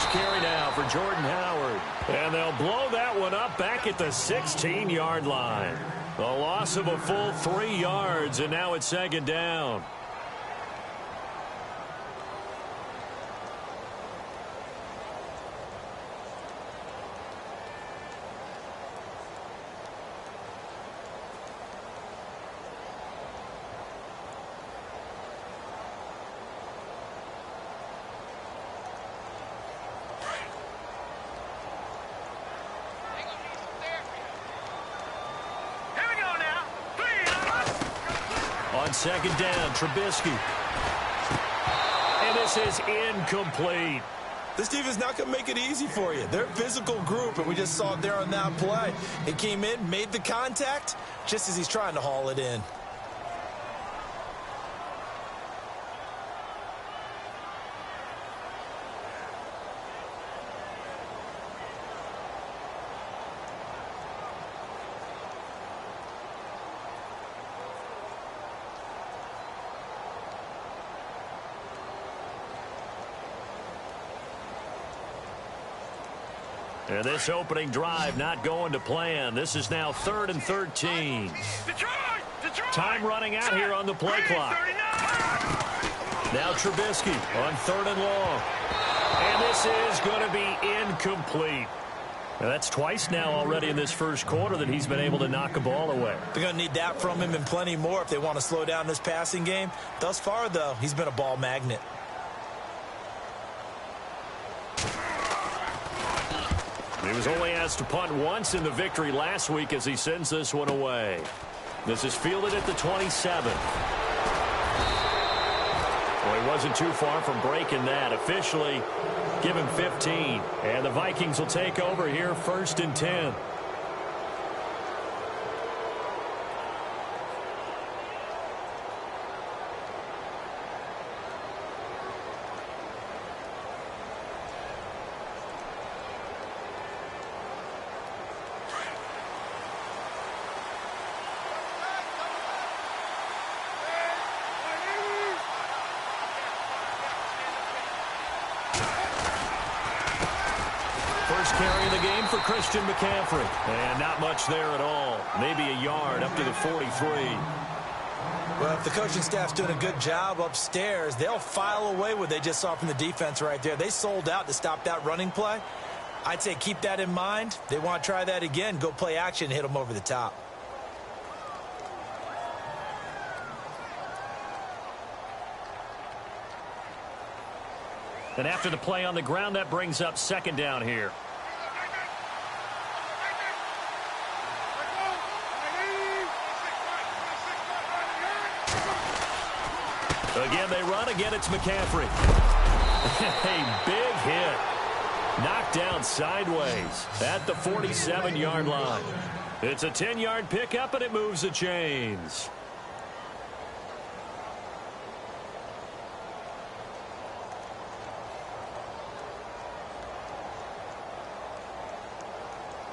first carry now for Jordan Howard. And they'll blow that one up back at the 16-yard line. A loss of a full 3 yards, and now it's second down. On second down, Trubisky. And this is incomplete. This defense not going to make it easy for you. They're a physical group, and we just saw it there on that play. He came in, made the contact, just as he's trying to haul it in. And this opening drive not going to plan. This is now 3rd and 13. Time running out here on the play clock. Now Trubisky on 3rd and long. And this is going to be incomplete. Now that's twice now already in this first quarter that he's been able to knock a ball away. They're going to need that from him and plenty more if they want to slow down this passing game. Thus far, though, he's been a ball magnet. He was only asked to punt once in the victory last week as he sends this one away. This is fielded at the 27. Well, he wasn't too far from breaking that. Officially, give him 15. And the Vikings will take over here 1st and 10. First carry of the game for Christian McCaffrey. And not much there at all. Maybe a yard up to the 43. Well, if the coaching staff's doing a good job upstairs, they'll file away what they just saw from the defense right there. They sold out to stop that running play. I'd say keep that in mind. They want to try that again. Go play action, hit them over the top. And after the play on the ground, that brings up second down here. Again, they run. Again, it's McCaffrey. A big hit. Knocked down sideways at the 47-yard line. It's a 10-yard pickup, and it moves the chains.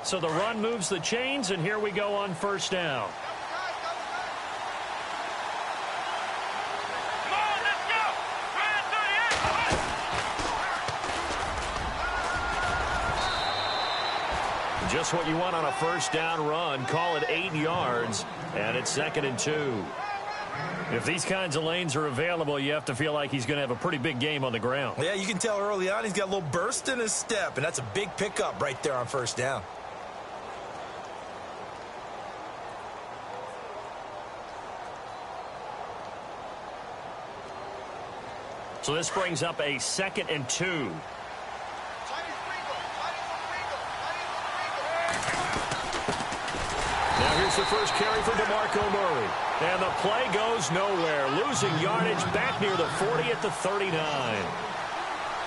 So the run moves the chains, and here we go on first down. Just what you want on a first down run. Call it 8 yards, and it's 2nd and 2. If these kinds of lanes are available, you have to feel like he's going to have a pretty big game on the ground. Yeah, you can tell early on he's got a little burst in his step, and that's a big pickup right there on first down. So this brings up a 2nd and 2. Now here's the first carry for DeMarco Murray. And the play goes nowhere. Losing yardage back near the 40 at the 39.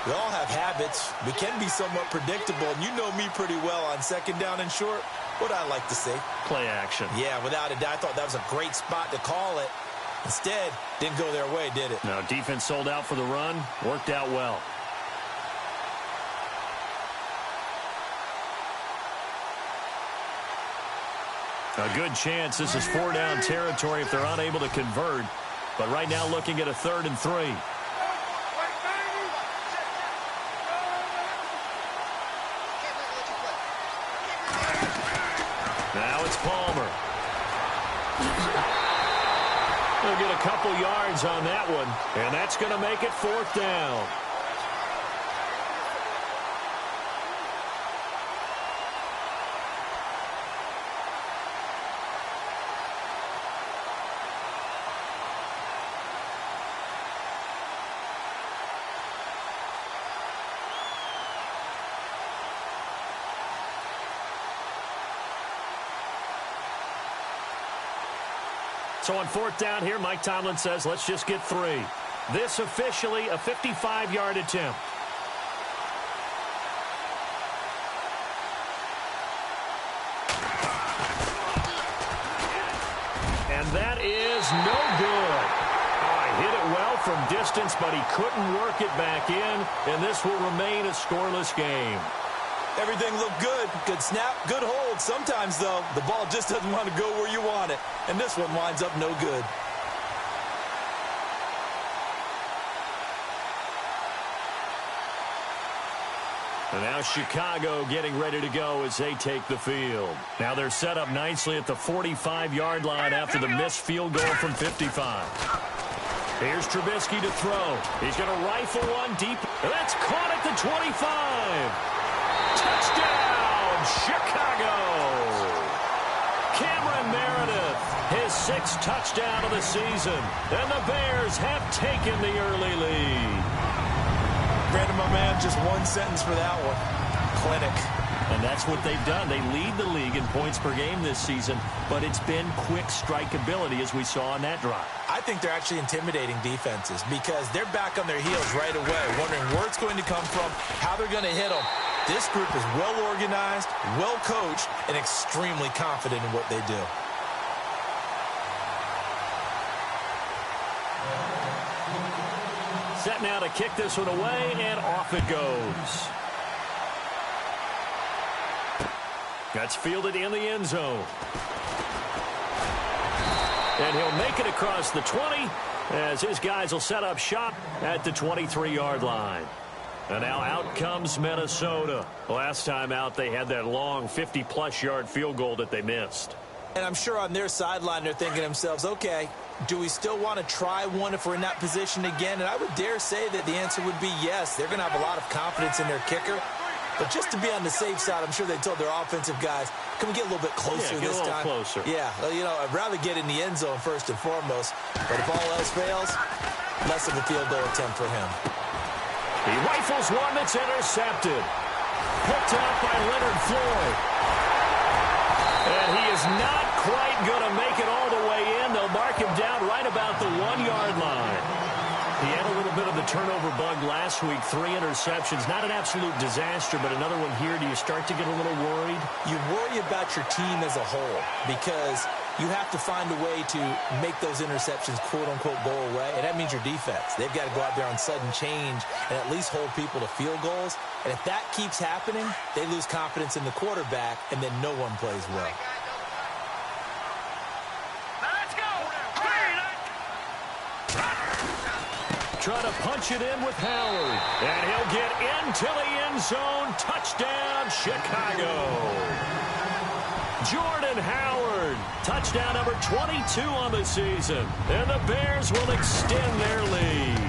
We all have habits. We can be somewhat predictable, and you know me pretty well on second down and short. What I like to say? Play action. Yeah, without a doubt. I thought that was a great spot to call it. Instead, didn't go their way, did it? No, defense sold out for the run. Worked out well. A good chance this is 4-down territory if they're unable to convert. But right now looking at a 3rd and 3. They'll get a couple yards on that one, and that's going to make it 4th down. So on 4th down here, Mike Tomlin says, let's just get 3. This officially a 55-yard attempt. And that is no good. Hit it well from distance, but he couldn't work it back in, and this will remain a scoreless game. Everything looked good. Good snap, good hold. Sometimes, though, the ball just doesn't want to go where you want it. And this one winds up no good. And now Chicago getting ready to go as they take the field. Now they're set up nicely at the 45-yard line after the missed field goal from 55. Here's Trubisky to throw. He's going to rifle one deep. That's caught at the 25. Touchdown, Chicago! Cameron Meredith, his 6th touchdown of the season. And the Bears have taken the early lead. Brandon, my man, just one sentence for that one. Clinic. And that's what they've done. They lead the league in points per game this season, but it's been quick strikeability as we saw on that drive. I think they're actually intimidating defenses because they're back on their heels right away, wondering where it's going to come from, how they're going to hit them. This group is well organized, well coached, and extremely confident in what they do. Set now to kick this one away, and off it goes. That's fielded in the end zone. And he'll make it across the 20 as his guys will set up shop at the 23-yard line. And now out comes Minnesota. Last time out, they had that long 50-plus yard field goal that they missed. And I'm sure on their sideline, they're thinking to themselves, okay, do we still want to try one if we're in that position again? And I would dare say that the answer would be yes. They're going to have a lot of confidence in their kicker. But just to be on the safe side, I'm sure they told their offensive guys, can we get a little bit closer this time? Closer. Yeah, you know, I'd rather get in the end zone first and foremost. But if all else fails, less of a field goal attempt for him. He rifles one that's intercepted. Picked up by Leonard Floyd. And he is not quite going to make it all the way in. They'll mark him down right about the 1-yard line. He had a little bit of the turnover bug last week, 3 interceptions. Not an absolute disaster, but another one here. Do you start to get a little worried? You worry about your team as a whole because you have to find a way to make those interceptions, quote-unquote, go away, and that means your defense. They've got to go out there on sudden change and at least hold people to field goals. And if that keeps happening, they lose confidence in the quarterback, and then no one plays well. Trying to punch it in with Howard. And he'll get into the end zone. Touchdown, Chicago. Jordan Howard. Touchdown number 22 on the season. And the Bears will extend their lead.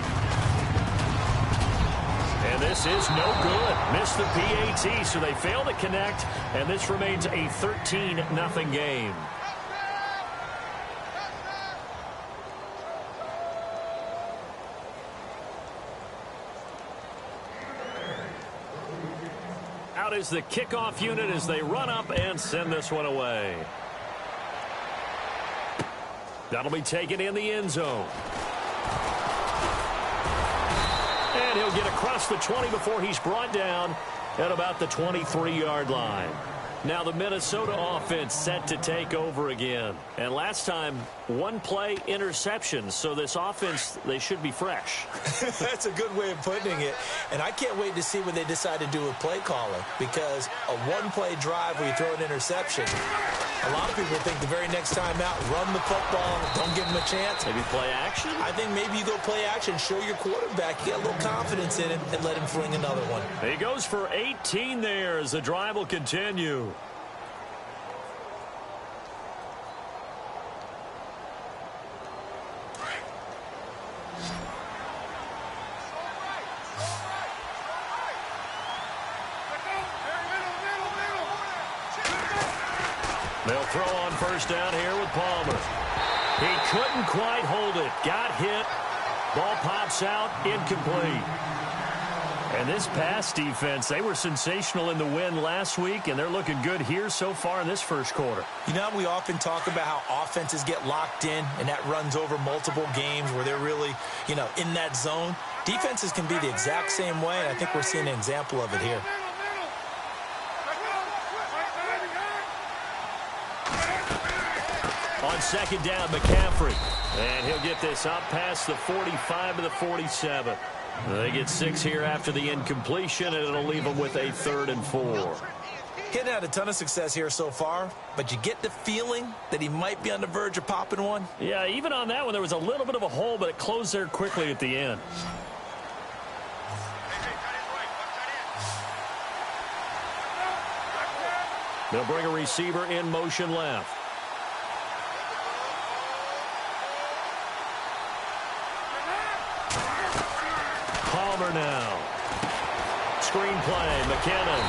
And this is no good. Missed the PAT, so they fail to connect. And this remains a 13-0 game. Out is the kickoff unit as they run up and send this one away. That'll be taken in the end zone. And he'll get across the 20 before he's brought down at about the 23-yard line. Now the Minnesota offense set to take over again. And last time, 1 play interception. So this offense, they should be fresh. That's a good way of putting it. And I can't wait to see what they decide to do with play calling. Because a 1-play drive where you throw an interception, a lot of people think the very next time out, run the football, don't give them a chance. Maybe play action? I think maybe you go play action, show your quarterback, you get a little confidence in him, and let him fling another one. He goes for 18 there as the drive will continue. They'll throw on first down here with Palmer. He couldn't quite hold it. Got hit. Ball pops out. Incomplete. And this pass defense, they were sensational in the win last week, and they're looking good here so far in this first quarter. You know, we often talk about how offenses get locked in, and that runs over multiple games where they're really, in that zone. Defenses can be the exact same way, and I think we're seeing an example of it here. On second down, McCaffrey. And he'll get this up past the 45 to the 47. They get 6 here after the incompletion, and it'll leave them with a 3rd and 4. He hadn't had a ton of success here so far, but you get the feeling that he might be on the verge of popping one. Yeah, even on that one, there was a little bit of a hole, but it closed there quickly at the end. They'll bring a receiver in motion left. Palmer now. Screen play, McKinnon.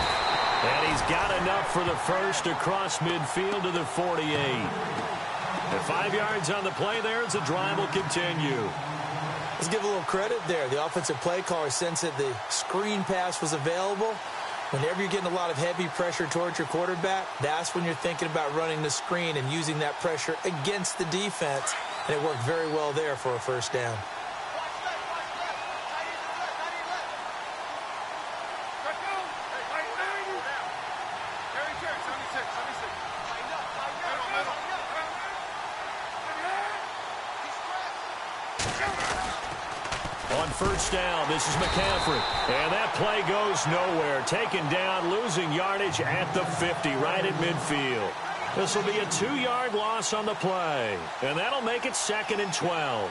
And he's got enough for the first across midfield to the 48. And 5 yards on the play there as the drive will continue. Let's give a little credit there. The offensive play caller sensed that the screen pass was available. Whenever you're getting a lot of heavy pressure towards your quarterback, that's when you're thinking about running the screen and using that pressure against the defense. And it worked very well there for a first down. On first down, this is McCaffrey. And that play goes nowhere. Taken down, losing yardage at the 50, right at midfield. This will be a 2-yard loss on the play. And that'll make it 2nd and 12.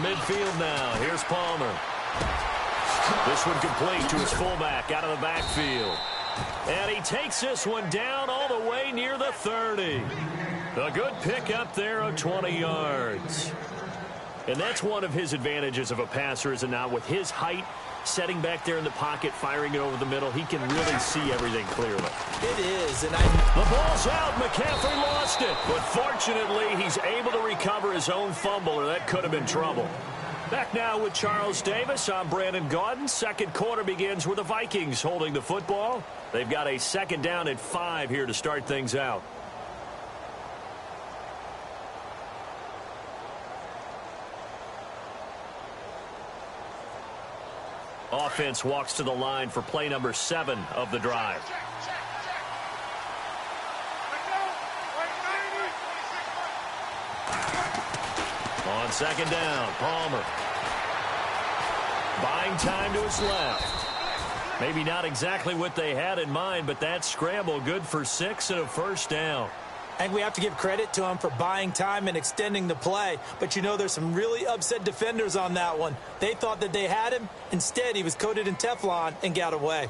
Midfield now. Here's Palmer. This one complete to his fullback out of the backfield. And he takes this one down all the way near the 30. A good pick up there of 20 yards. And that's one of his advantages of a passer, is it not? With his height, setting back there in the pocket, firing it over the middle, he can really see everything clearly. It is, and the ball's out. McCaffrey lost it. But fortunately, he's able to recover his own fumble, or that could have been trouble. Back now with Charles Davis. I'm Brandon Gaudin. Second quarter begins with the Vikings holding the football. They've got a 2nd down and 5 here to start things out. Offense walks to the line for play number 7 of the drive. On second down, Palmer. Buying time to his left. Maybe not exactly what they had in mind, but that scramble good for 6 and a first down. And we have to give credit to him for buying time and extending the play. But there's some really upset defenders on that one. They thought that they had him. Instead, he was coated in Teflon and got away.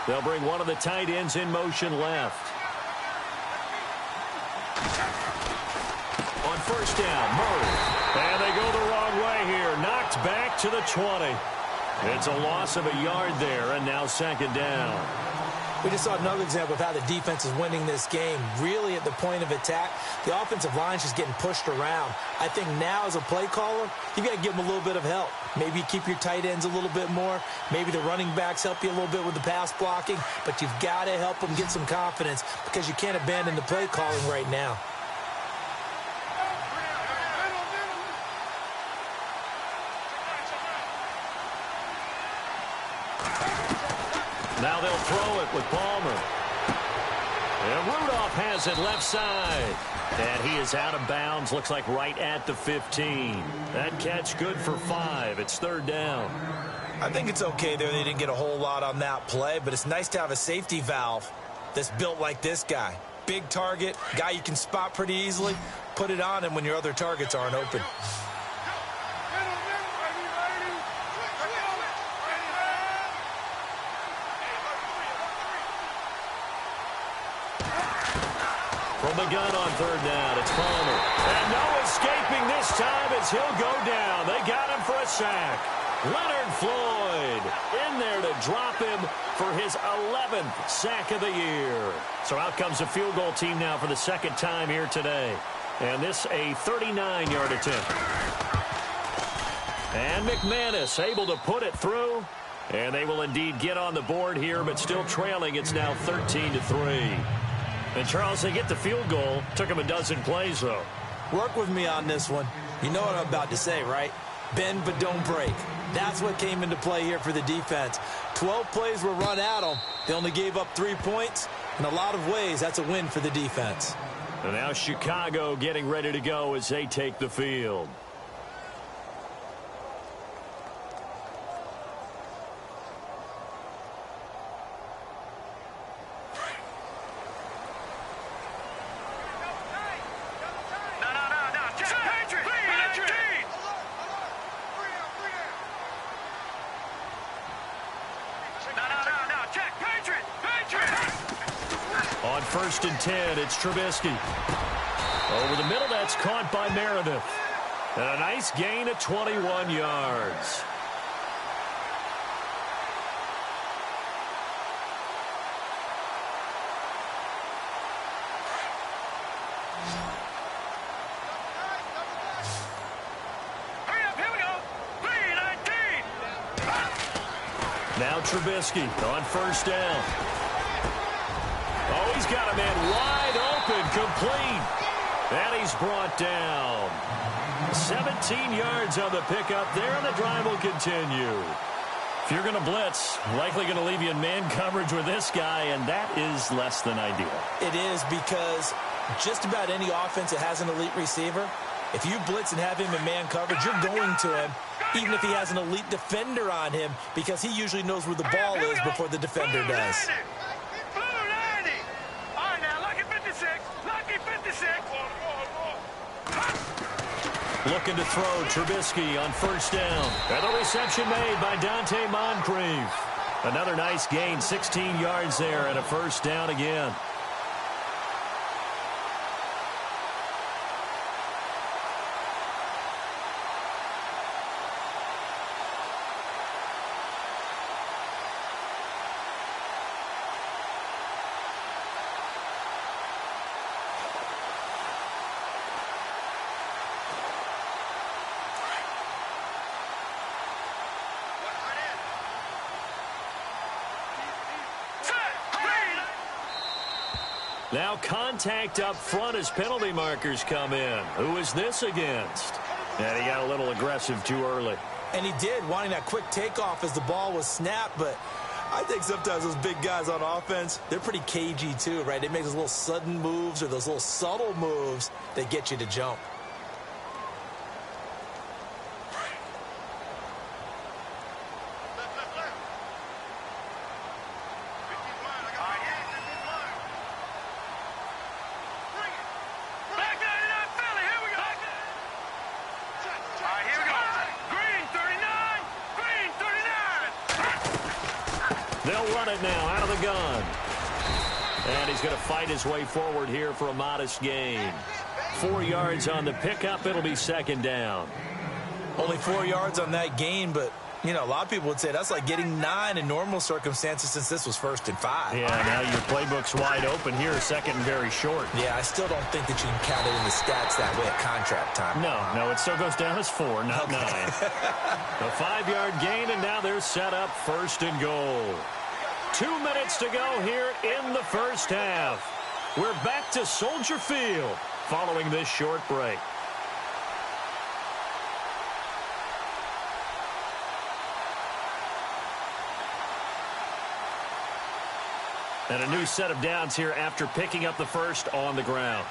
They'll bring one of the tight ends in motion left. On first down, Murray. And they go the wrong way here. Knocked back to the 20. It's a loss of a yard there, and now 2nd down. We just saw another example of how the defense is winning this game. Really at the point of attack, the offensive line's just getting pushed around. I think now as a play caller, you've got to give them a little bit of help. Maybe you keep your tight ends a little bit more. Maybe the running backs help you a little bit with the pass blocking. But you've got to help them get some confidence because you can't abandon the play calling right now. Now they'll throw it with Palmer. And Rudolph has it left side. And he is out of bounds, looks like right at the 15. That catch good for 5. It's third down. I think it's okay there. They didn't get a whole lot on that play, but it's nice to have a safety valve that's built like this guy. Big target, guy you can spot pretty easily. Put it on him when your other targets aren't open. From the gun on third down, it's Palmer. And no escaping this time as he'll go down. They got him for a sack. Leonard Floyd in there to drop him for his 11th sack of the year. So out comes the field goal team now for the second time here today. And this a 39-yard attempt. And McManus able to put it through. And they will indeed get on the board here, but still trailing. It's now 13-3. And, Charles, they get the field goal. Took him a dozen plays, though. Work with me on this one. You know what I'm about to say, right? Bend but don't break. That's what came into play here for the defense. 12 plays were run at them. They only gave up 3 points. In a lot of ways, that's a win for the defense. And now Chicago getting ready to go as they take the field. On 1st and 10, it's Trubisky. Over the middle, that's caught by Meredith. And a nice gain of 21 yards. Now Trubisky on 1st down. Oh, he's got a man wide open, complete. And he's brought down. 17 yards on the pickup there, and the drive will continue. If you're going to blitz, likely going to leave you in man coverage with this guy, and that is less than ideal. It is, because just about any offense that has an elite receiver, if you blitz and have him in man coverage, you're going to him, even if he has an elite defender on him, because he usually knows where the ball is before the defender does. Looking to throw, Trubisky on 1st down. And the reception made by Dante Moncrief. Another nice gain, 16 yards there, and a 1st down again. Now contact up front as penalty markers come in. Who is this against? And he got a little aggressive too early. And he did, wanting that quick takeoff as the ball was snapped. But I think sometimes those big guys on offense, they're pretty cagey too, right? They make those little sudden moves or those little subtle moves that get you to jump. They'll run it now out of the gun. And he's going to fight his way forward here for a modest gain. 4 yards on the pickup. It'll be 2nd down. Only 4 yards on that gain, but, you know, a lot of people would say that's like getting 9 in normal circumstances since this was 1st and 5. Yeah, now your playbook's wide open here, 2nd and very short. Yeah, I still don't think that you can count it in the stats that way at contract time. No, it still goes down as 4, not 9. A 5-yard gain, and now they're set up 1st and goal. 2 minutes to go here in the 1st half. We're back to Soldier Field following this short break. And a new set of downs here after picking up the first on the ground.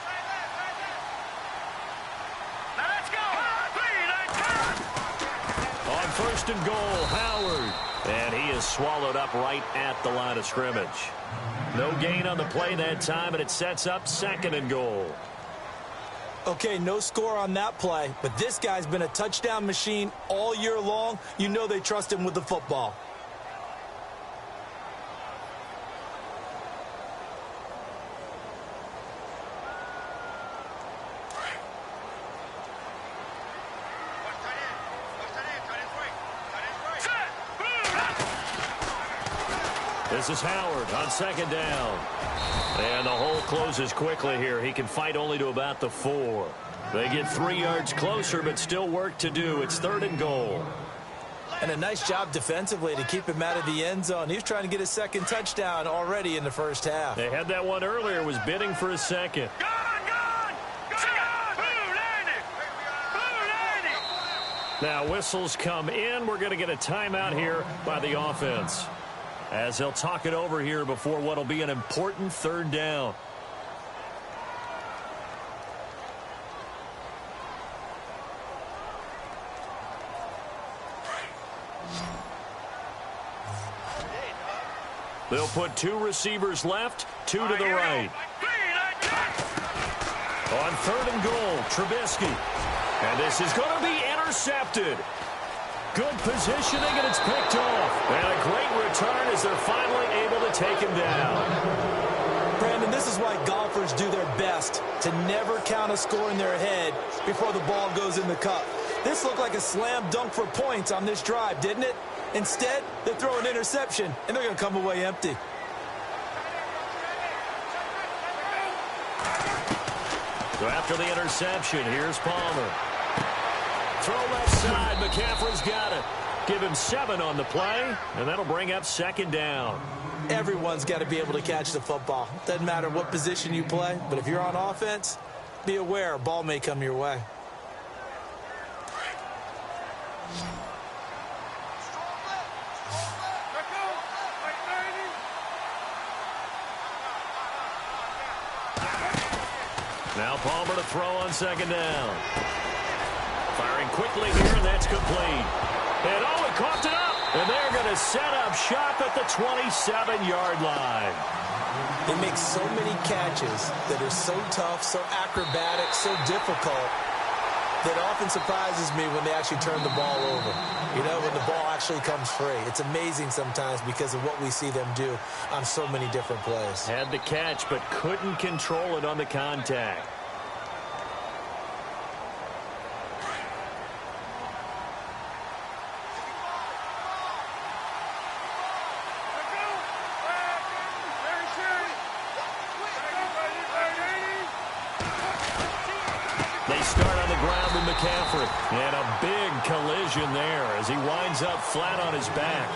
Now let's go. On first and goal, Howard. And he is swallowed up right at the line of scrimmage. No gain on the play that time, and it sets up second and goal. Okay, no score on that play, but this guy's been a touchdown machine all year long. You know they trust him with the football. This is Howard on second down. And the hole closes quickly here. He can fight only to about the 4. They get 3 yards closer, but still work to do. It's third and goal. And a nice job defensively to keep him out of the end zone. He was trying to get his second touchdown already in the first half. They had that one earlier, was bidding for his second. Now whistles come in. We're going to get a timeout here by the offense, as they'll talk it over here before what will be an important third down. They'll put 2 receivers left, 2 to the right. On third and goal, Trubisky. And this is going to be intercepted. Good positioning, and it's picked off. And a great return as they're finally able to take him down. Brandon, this is why golfers do their best to never count a score in their head before the ball goes in the cup. This looked like a slam dunk for points on this drive, didn't it? Instead, they throw an interception, and they're going to come away empty. So after the interception, here's Palmer. Throw left side. McCaffrey's got it. Give him 7 on the play, and that'll bring up second down. Everyone's got to be able to catch the football. Doesn't matter what position you play, but if you're on offense, be aware a ball may come your way. Now Palmer to throw on second down. Firing quickly here, and that's complete. And he coughed it up. And they're going to set up shop at the 27-yard line. They make so many catches that are so tough, so acrobatic, so difficult, that often surprises me when they actually turn the ball over. You know, when the ball actually comes free. It's amazing sometimes because of what we see them do on so many different plays. Had the catch, but couldn't control it on the contact. They start on the ground with McCaffrey. And a big collision there as he winds up flat on his back.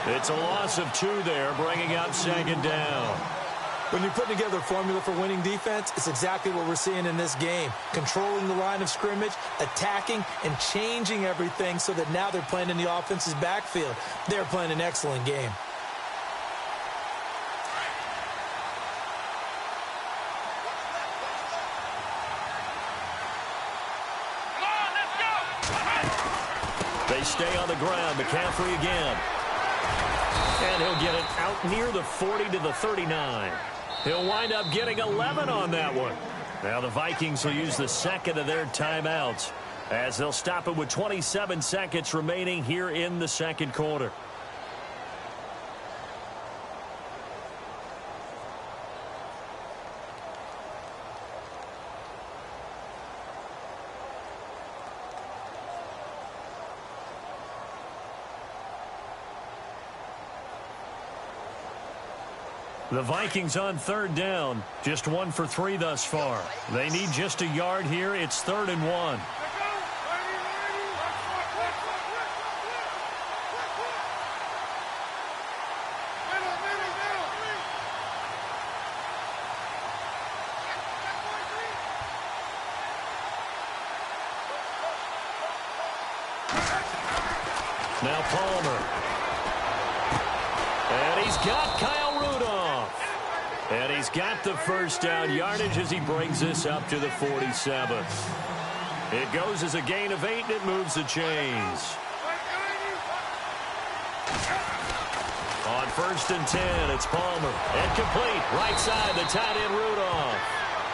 It's a loss of 2 there, bringing up second down. When you put together a formula for winning defense, it's exactly what we're seeing in this game. Controlling the line of scrimmage, attacking, and changing everything so that now they're playing in the offense's backfield. They're playing an excellent game. They stay on the ground. McCaffrey again. And he'll get it out near the 40 to the 39. He'll wind up getting 11 on that one. Now the Vikings will use the second of their timeouts as they'll stop it with 27 seconds remaining here in the second quarter. The Vikings on third down, just 1 for 3 thus far. They need just a yard here. It's 3rd and 1. Now Palmer. And he's got Kyle Rudolph. And he's got the first down yardage as he brings this up to the 47. It goes as a gain of 8, and it moves the chains. On 1st and 10, it's Palmer. And complete. Right side, the tight end Rudolph.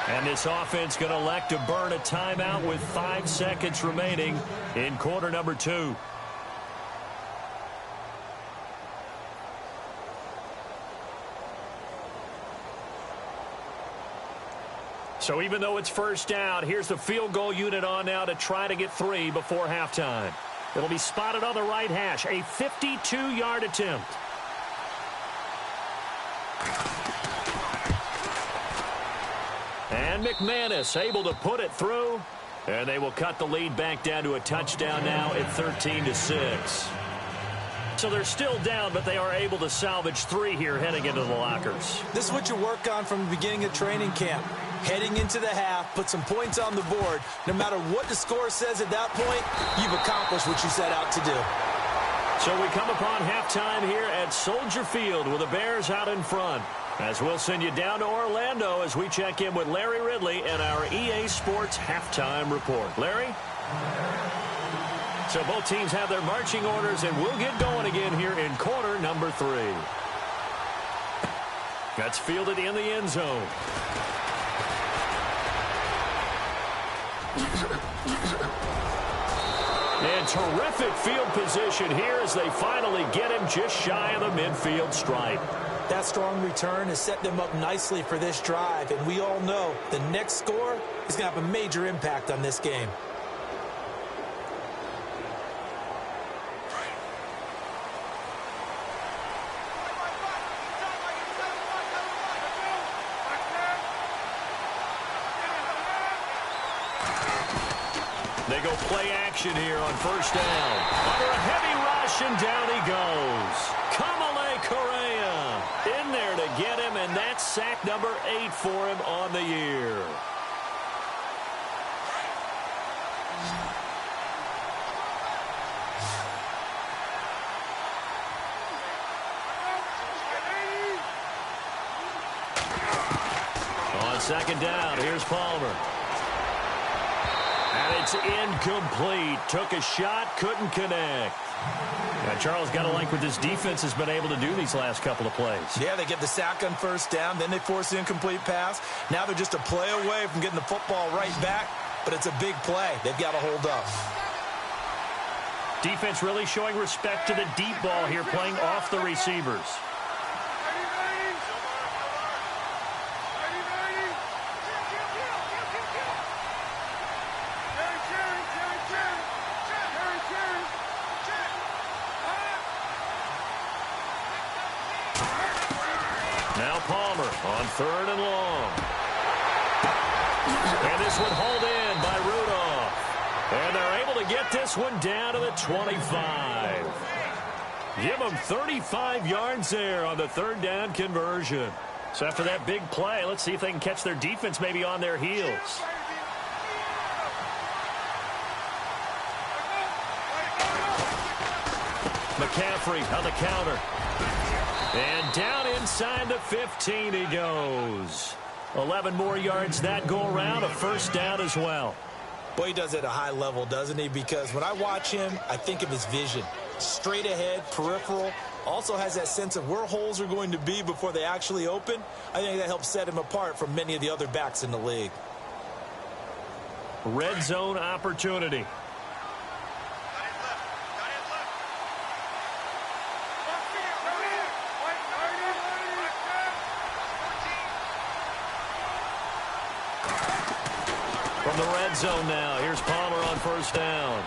And this offense going to elect to burn a timeout with 5 seconds remaining in quarter number 2. So even though it's first down, here's the field goal unit on now to try to get 3 before halftime. It'll be spotted on the right hash. A 52-yard attempt. And McManus able to put it through. And they will cut the lead back down to a touchdown now at 13-6. So they're still down, but they are able to salvage 3 here heading into the lockers. This is what you work on from the beginning of training camp. Heading into the half, put some points on the board. No matter what the score says at that point, you've accomplished what you set out to do. So we come upon halftime here at Soldier Field with the Bears out in front. As we'll send you down to Orlando as we check in with Larry Ridley and our EA Sports halftime report. Larry? So both teams have their marching orders, and we'll get going again here in quarter number 3. That's fielded in the end zone. And terrific field position here as they finally get him just shy of the midfield stripe. That strong return has set them up nicely for this drive, and we all know the next score is going to have a major impact on this game. They go play action here on first down. Under a heavy rush, and down he goes. Kamale Correa in there to get him, and that's sack number 8 for him on the year. On second down, here's Palmer. And it's incomplete. Took a shot, couldn't connect. Now, Charles, got to like what this defense has been able to do these last couple of plays. Yeah, they get the sack on first down, then they force the incomplete pass. Now they're just a play away from getting the football right back, but it's a big play. They've got to hold up. Defense really showing respect to the deep ball here, playing off the receivers. Now Palmer on 3rd and long. And this one hauled in by Rudolph. And they're able to get this one down to the 25. Give them 35 yards there on the 3rd down conversion. So after that big play, let's see if they can catch their defense maybe on their heels. McCaffrey on the counter. And down inside the 15 he goes. 11 more yards that go around, a first down as well. Boy, he does it at a high level, doesn't he? Because when I watch him, I think of his vision. Straight ahead, peripheral. Also has that sense of where holes are going to be before they actually open. I think that helps set him apart from many of the other backs in the league. Red zone opportunity. From the red zone now, here's Palmer on first down.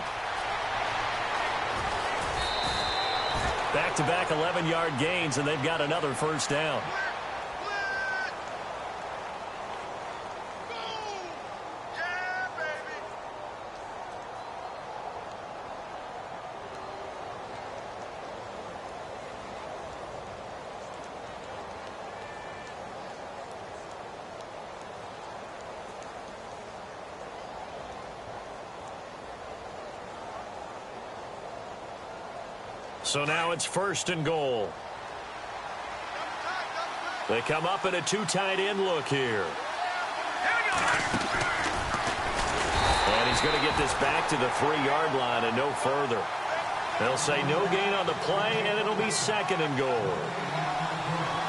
Back-to-back 11-yard gains, and they've got another first down. So now it's 1st and goal. They come up in a two tight end look here. And he's going to get this back to the 3-yard line and no further. They'll say no gain on the play, and it'll be 2nd and goal.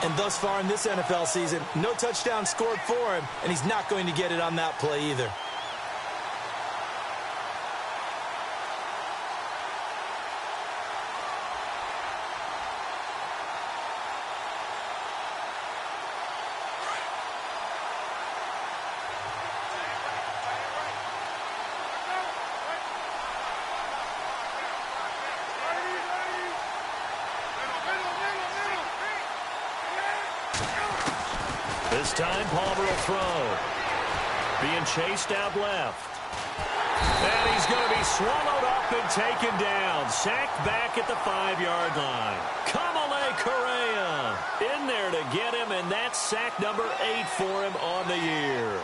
And thus far in this NFL season, no touchdown scored for him, and he's not going to get it on that play either. This time, Palmer will throw. Being chased out left. And he's going to be swallowed up and taken down. Sacked back at the 5-yard line. Kamale Correa in there to get him, and that's sack number 8 for him on the year.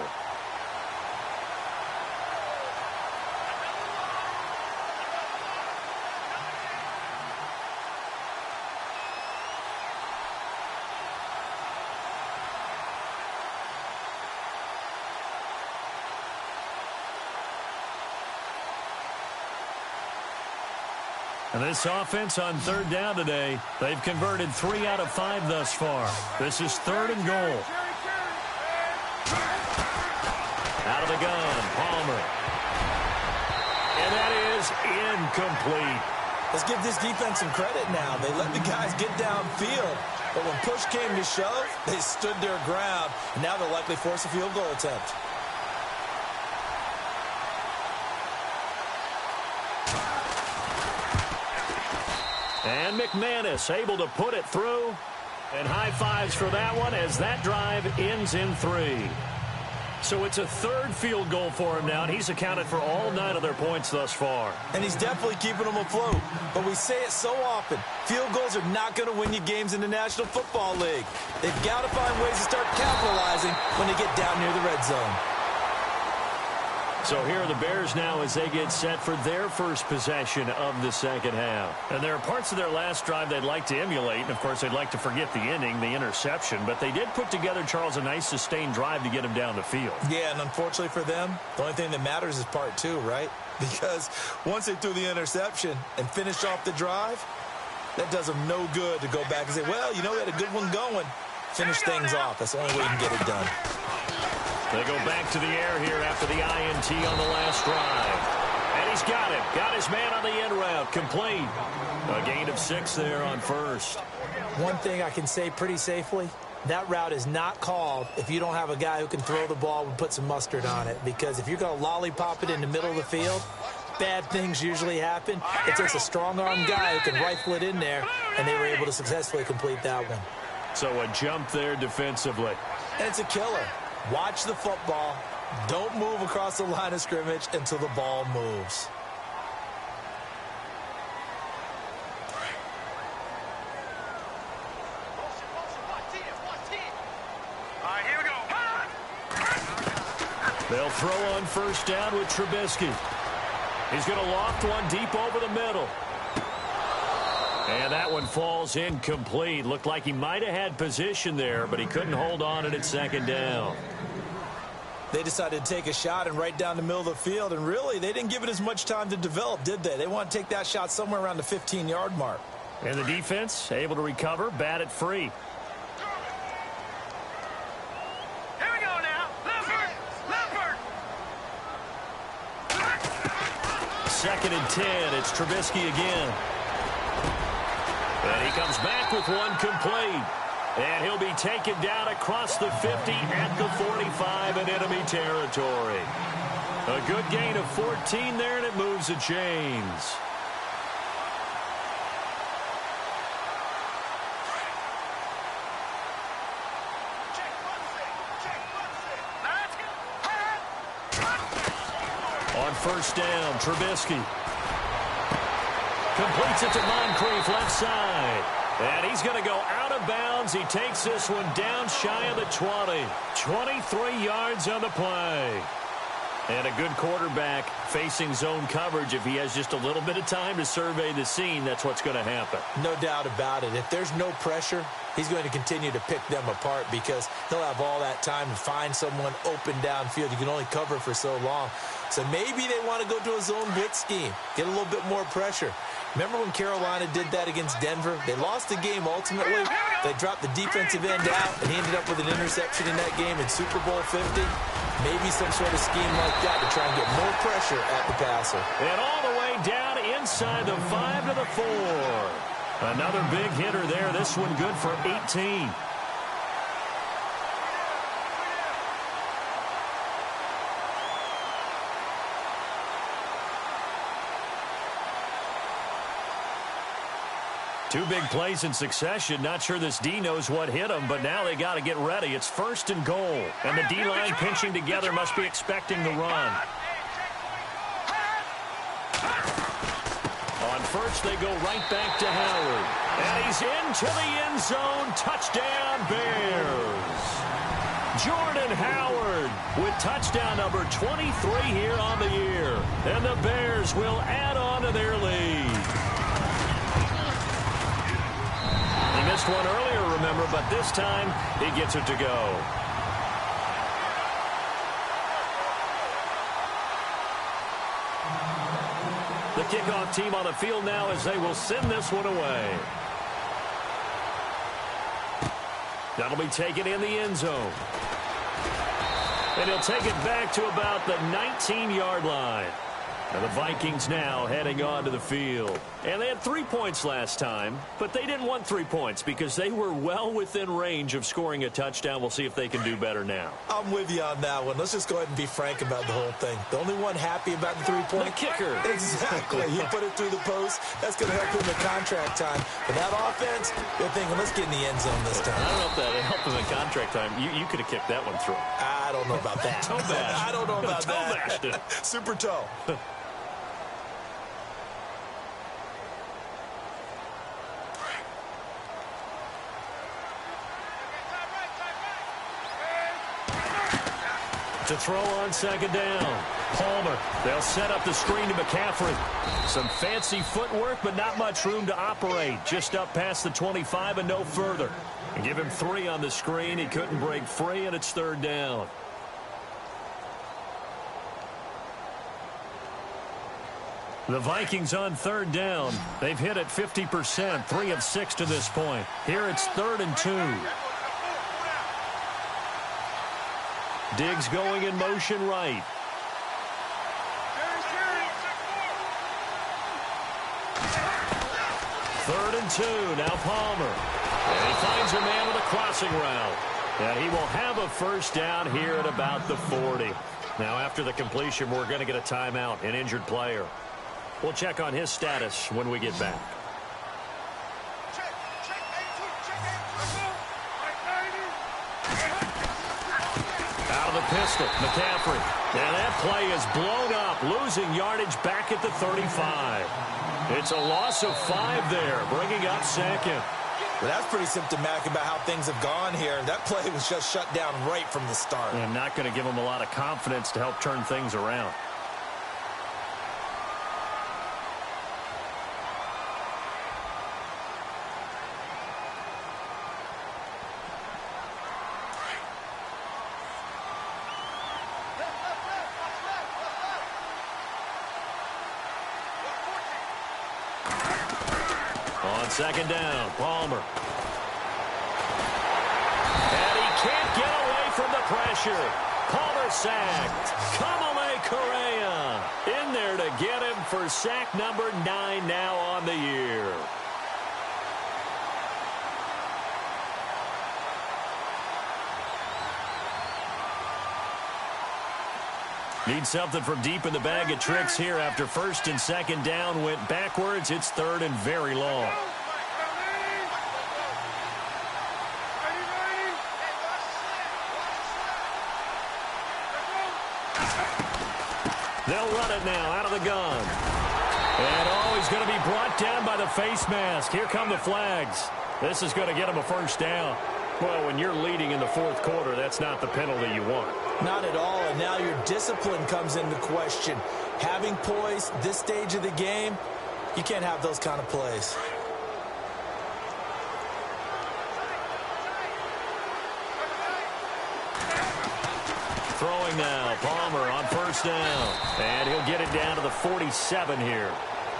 And this offense on 3rd down today, they've converted 3 out of 5 thus far. This is 3rd and goal. Out of the gun, Palmer. And that is incomplete. Let's give this defense some credit now. They let the guys get downfield, but when push came to shove, they stood their ground, and now they'll likely force a field goal attempt. And McManus able to put it through. And high fives for that one as that drive ends in 3. So it's a 3rd field goal for him now, and he's accounted for all 9 of their points thus far. And he's definitely keeping them afloat. But we say it so often, field goals are not going to win you games in the National Football League. They've got to find ways to start capitalizing when they get down near the red zone. So here are the Bears now as they get set for their first possession of the second half. And there are parts of their last drive they'd like to emulate. And, of course, they'd like to forget the inning, the interception. But they did put together, Charles, a nice sustained drive to get him down the field. Yeah, and unfortunately for them, the only thing that matters is part 2, right? Because once they threw the interception and finished off the drive, that does them no good to go back and say, well, you know, we had a good one going. Finish things off. That's the only way you can get it done. They go back to the air here after the INT on the last drive. And he's got him. Got his man on the end route. Complete. A gain of 6 there on first. One thing I can say pretty safely, that route is not called if you don't have a guy who can throw the ball and put some mustard on it. Because if you're going to lollipop it in the middle of the field, bad things usually happen. It takes a strong-arm guy who can rifle it in there, and they were able to successfully complete that one. So a jump there defensively. And it's a killer. Watch the football. Don't move across the line of scrimmage until the ball moves. All right, here we go. They'll throw on first down with Trubisky. He's going to loft one deep over the middle. And that one falls incomplete. Looked like he might have had position there, but he couldn't hold on at 2nd down. They decided to take a shot and right down the middle of the field, and really, they didn't give it as much time to develop, did they? They want to take that shot somewhere around the 15-yard mark. And the defense able to recover, bat it free. Here we go now. Leopard! 2nd and 10. It's Trubisky again. And he comes back with one complete. And he'll be taken down across the 50 at the 45 in enemy territory. A good gain of 14 there, and it moves the chains. On first down, Trubisky completes it to Moncrief left side. And he's going to go out of bounds. He takes this one down shy of the 20. 23 yards on the play. And a good quarterback facing zone coverage, if he has just a little bit of time to survey the scene, that's what's going to happen. No doubt about it. If there's no pressure, he's going to continue to pick them apart because he'll have all that time to find someone open downfield. You can only cover for so long. So maybe they want to go to a zone blitz scheme, get a little bit more pressure. Remember when Carolina did that against Denver? They lost the game ultimately. They dropped the defensive end out, and he ended up with an interception in that game in Super Bowl 50. Maybe some sort of scheme like that to try and get more pressure at the passer. And all the way down inside the 5 to the 4. Another big hitter there. This one good for 18. Two big plays in succession. Not sure this D knows what hit them, but now they got to get ready. It's 1st and goal, and the D-line pinching together must be expecting the run. On first, they go right back to Howard, and he's into the end zone. Touchdown, Bears. Jordan Howard with touchdown number 23 here on the year, and the Bears will add on to their lead. He missed one earlier, remember, but this time he gets it to go. The kickoff team on the field now as they will send this one away. That'll be taken in the end zone. And he'll take it back to about the 19-yard line. And the Vikings now heading on to the field. And they had 3 points last time, but they didn't want 3 points because they were well within range of scoring a touchdown. We'll see if they can do better now. I'm with you on that one. Let's just go ahead and be frank about the whole thing. The only one happy about the 3-point? The kicker. Exactly. He put it through the post. That's going to help him in contract time. But that offense, they're thinking, let's get in the end zone this time. I don't know if that helped him in contract time. You could have kicked that one through. I don't know about that. Toe bash. I don't know about toe that. Bashed it. Super toe. To throw on 2nd down. Palmer. They'll set up the screen to McCaffrey. Some fancy footwork, but not much room to operate. Just up past the 25 and no further. And give him 3 on the screen. He couldn't break free, and it's 3rd down. The Vikings on 3rd down. They've hit it 50%, 3 of 6 to this point. Here it's 3rd and 2. Diggs going in motion right. Third and 2. Now Palmer. And he finds a man with a crossing route. And he will have a first down here at about the 40. Now after the completion, we're going to get a timeout, an injured player. We'll check on his status when we get back. Pistol, McCaffrey. And that play is blown up, losing yardage back at the 35. It's a loss of 5 there, bringing up 2nd. Well, that's pretty symptomatic about how things have gone here. That play was just shut down right from the start. And not going to give them a lot of confidence to help turn things around. On 2nd down, Palmer. And he can't get away from the pressure. Palmer sacked. Kamale Correa in there to get him for sack number 9 now on the year. Need something from deep in the bag of tricks here after 1st and 2nd down went backwards. It's 3rd and very long. They'll run it now out of the gun. And he's going to be brought down by the face mask. Here come the flags. This is going to get him a first down. Well, when you're leading in the 4th quarter, that's not the penalty you want. Not at all, and now your discipline comes into question. Having poise this stage of the game, you can't have those kind of plays. Throwing now, Palmer on first down. And he'll get it down to the 47 here.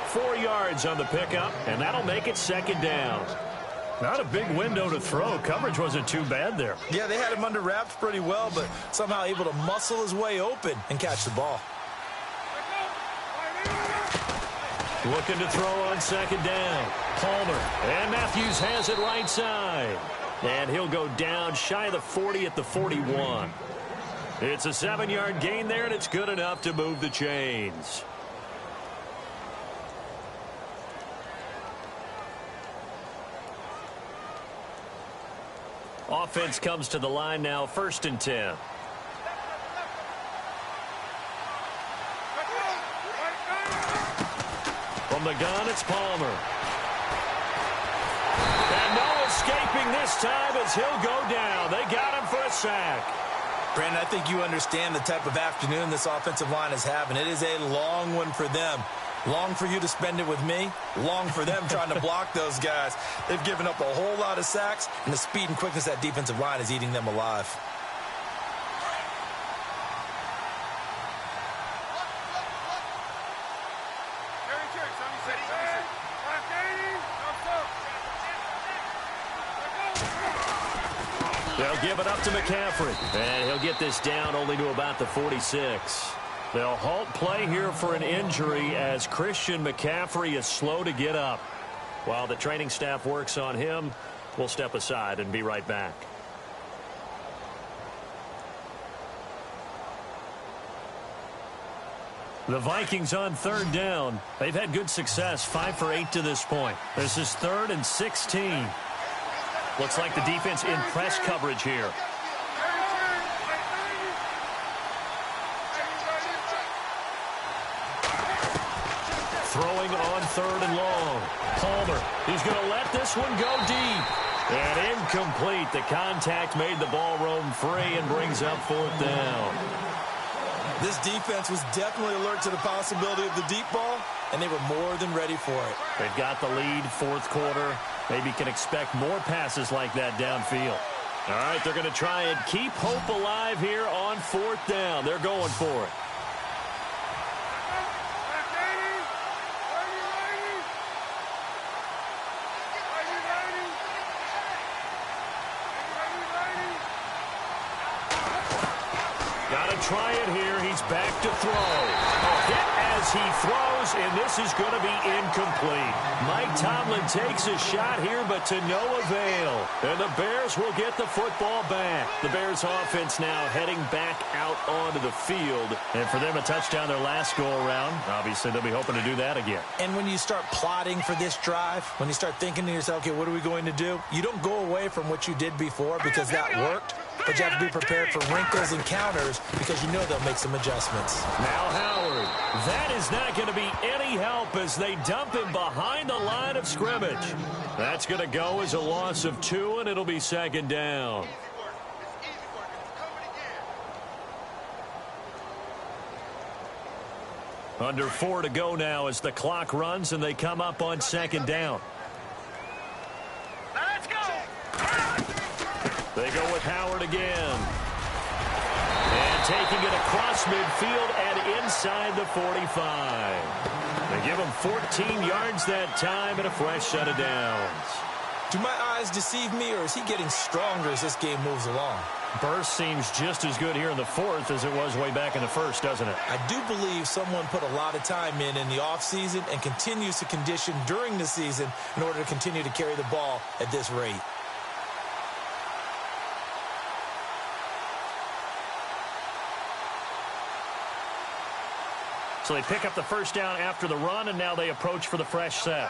4 yards on the pickup, and that'll make it second down. Not a big window to throw. Coverage wasn't too bad there. Yeah, they had him under wraps pretty well, but somehow able to muscle his way open and catch the ball. Looking to throw on second down. Palmer, and Matthews has it right side. And he'll go down shy of the 40 at the 41. It's a 7-yard gain there, and it's good enough to move the chains. Offense comes to the line now, 1st and 10. From the gun, it's Palmer. And no escaping this time as he'll go down. They got him for a sack. Brandon, I think you understand the type of afternoon this offensive line is having. It is a long one for them. Long for you to spend it with me. Long for them trying to block those guys. They've given up a whole lot of sacks, and the speed and quickness of that defensive line is eating them alive. They'll give it up to McCaffrey, and he'll get this down only to about the 46. They'll halt play here for an injury as Christian McCaffrey is slow to get up. While the training staff works on him, we'll step aside and be right back. The Vikings on 3rd down. They've had good success, 5 for 8 to this point. This is 3rd and 16. Looks like the defense in press coverage here. Throwing on 3rd and long. Palmer, he's going to let this one go deep. And incomplete. The contact made the ball roam free and brings up 4th down. This defense was definitely alert to the possibility of the deep ball, and they were more than ready for it. They've got the lead, 4th quarter. Maybe can expect more passes like that downfield. All right, they're going to try and keep hope alive here on 4th down. They're going for it. Got to try it here. He's back to throw. A hit as he throws, and this is going to be incomplete. Mike Tomlin takes a shot here, but to no avail. And the Bears will get the football back. The Bears offense now heading back out onto the field. And for them, a touchdown their last go-around. Obviously, they'll be hoping to do that again. And when you start plotting for this drive, when you start thinking to yourself, okay, what are we going to do? You don't go away from what you did before because that worked. But you have to be prepared for wrinkles and counters because you know they'll make some adjustments. Now Howard. That is not going to be any help as they dump him behind the line of scrimmage. That's going to go as a loss of 2, and it'll be 2nd down. Under 4 to go now as the clock runs, and they come up on 2nd down. Let's go. They go with Howard again. And taking it across midfield and inside the 45. They give him 14 yards that time and a fresh set of downs. Do my eyes deceive me, or is he getting stronger as this game moves along? Burst seems just as good here in the 4th as it was way back in the 1st, doesn't it? I do believe someone put a lot of time in the offseason and continues to condition during the season in order to continue to carry the ball at this rate. So they pick up the 1st down after the run, and now they approach for the fresh set.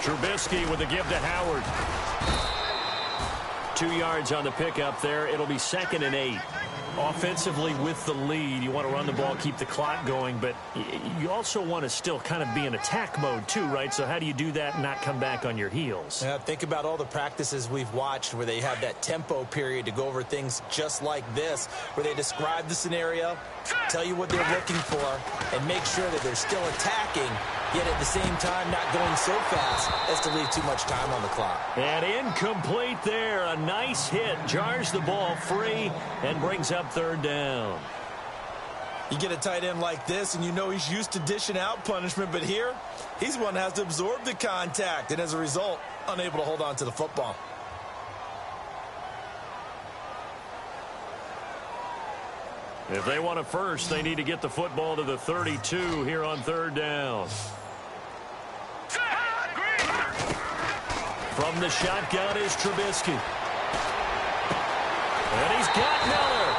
Trubisky with the give to Howard. 2 yards on the pickup there. It'll be 2nd and 8. Offensively with the lead, you want to run the ball, keep the clock going, but you also want to still kind of be in attack mode too, right? So how do you do that and not come back on your heels? Yeah, think about all the practices we've watched where they have that tempo period to go over things just like this, where they describe the scenario, tell you what they're looking for, and make sure that they're still attacking, yet at the same time not going so fast as to leave too much time on the clock. And incomplete there. A nice hit. Jars the ball free and brings up third down. You get a tight end like this, and you know he's used to dishing out punishment, but here, he's one that has to absorb the contact, and as a result, unable to hold on to the football. If they want a first, they need to get the football to the 32 here on third down. From the shotgun is Trubisky. And he's got Miller.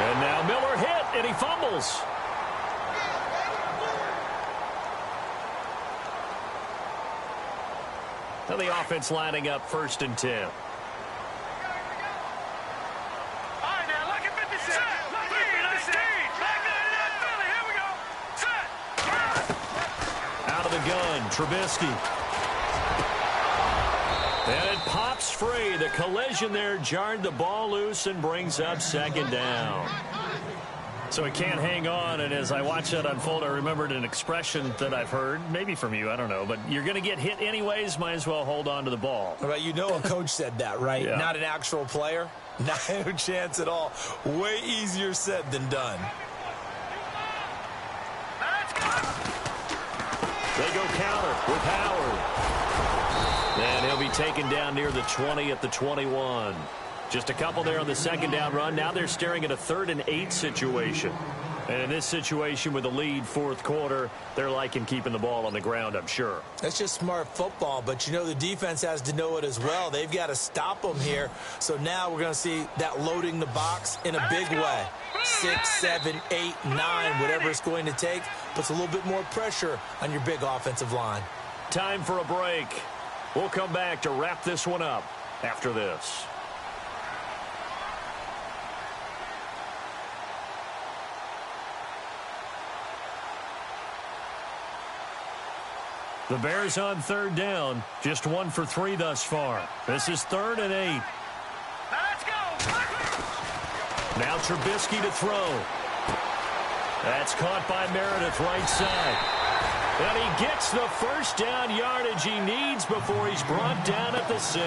And now Miller hit, and he fumbles. Now the offense lining up 1st and 10. Out of the gun, Trubisky. And it pops free. The collision there jarred the ball loose and brings up 2nd down. So he can't hang on, and as I watch that unfold, I remembered an expression that I've heard, maybe from you, I don't know, but you're going to get hit anyways, might as well hold on to the ball. Well, you know a coach said that, right? Yeah. Not an actual player. No chance at all. Way easier said than done. They go counter with Howard. And he'll be taken down near the 20 at the 21. Just a couple there on the 2nd down run. Now they're staring at a 3rd and 8 situation. And in this situation with the lead 4th quarter, they're liking keeping the ball on the ground, I'm sure. That's just smart football, but you know the defense has to know it as well. They've got to stop them here. So now we're going to see that loading the box in a big way. 6, 7, 8, 9, whatever it's going to take, puts a little bit more pressure on your big offensive line. Time for a break. We'll come back to wrap this one up after this. The Bears on 3rd down, just 1 for 3 thus far. This is 3rd and 8. Let's go! Now Trubisky to throw. That's caught by Meredith right side. And he gets the 1st down yardage he needs before he's brought down at the 6.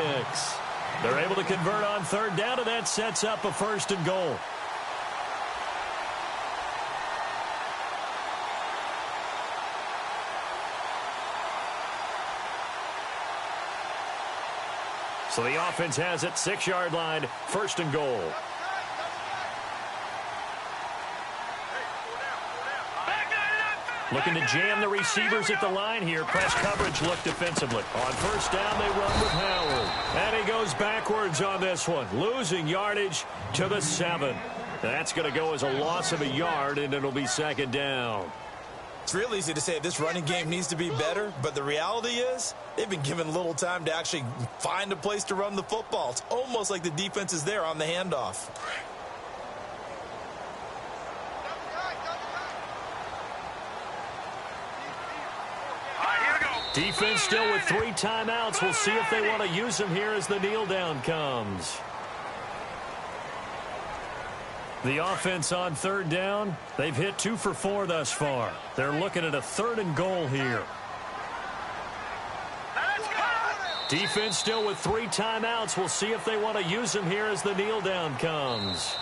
They're able to convert on 3rd down, and that sets up a 1st and goal. So the offense has it, 6-yard line, 1st and goal. Looking to jam the receivers at the line here. Press coverage look defensively. On 1st down, they run with Howard. And he goes backwards on this one, losing yardage to the 7. That's going to go as a loss of a yard, and it'll be 2nd down. It's real easy to say this running game needs to be better, but the reality is they've been given little time to actually find a place to run the football. It's almost like the defense is there on the handoff. Defense still with 3 timeouts. We'll see if they want to use them here as the kneel down comes. The offense on 3rd down, they've hit 2 for 4 thus far. They're looking at a 3rd and goal here. Defense still with 3 timeouts. We'll see if they want to use them here as the kneel down comes.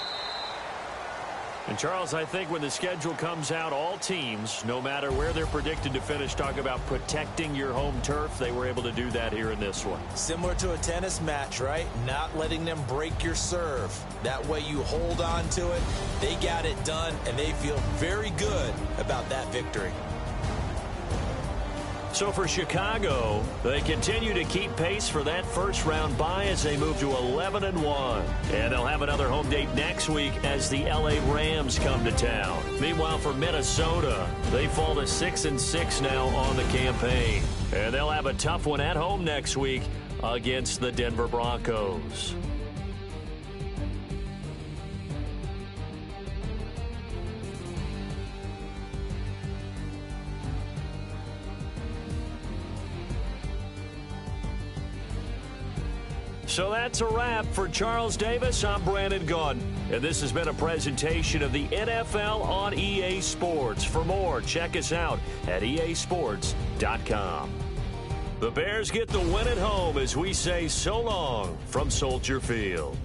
And, Charles, I think when the schedule comes out, all teams, no matter where they're predicted to finish, talk about protecting your home turf. They were able to do that here in this one. Similar to a tennis match, right? Not letting them break your serve. That way you hold on to it. They got it done, and they feel very good about that victory. So for Chicago, they continue to keep pace for that first-round bye as they move to 11-1. And they'll have another home date next week as the L.A. Rams come to town. Meanwhile, for Minnesota, they fall to 6-6 now on the campaign. And they'll have a tough one at home next week against the Denver Broncos. So that's a wrap. For Charles Davis, I'm Brandon Gaudin. And this has been a presentation of the NFL on EA Sports. For more, check us out at easports.com. The Bears get the win at home as we say so long from Soldier Field.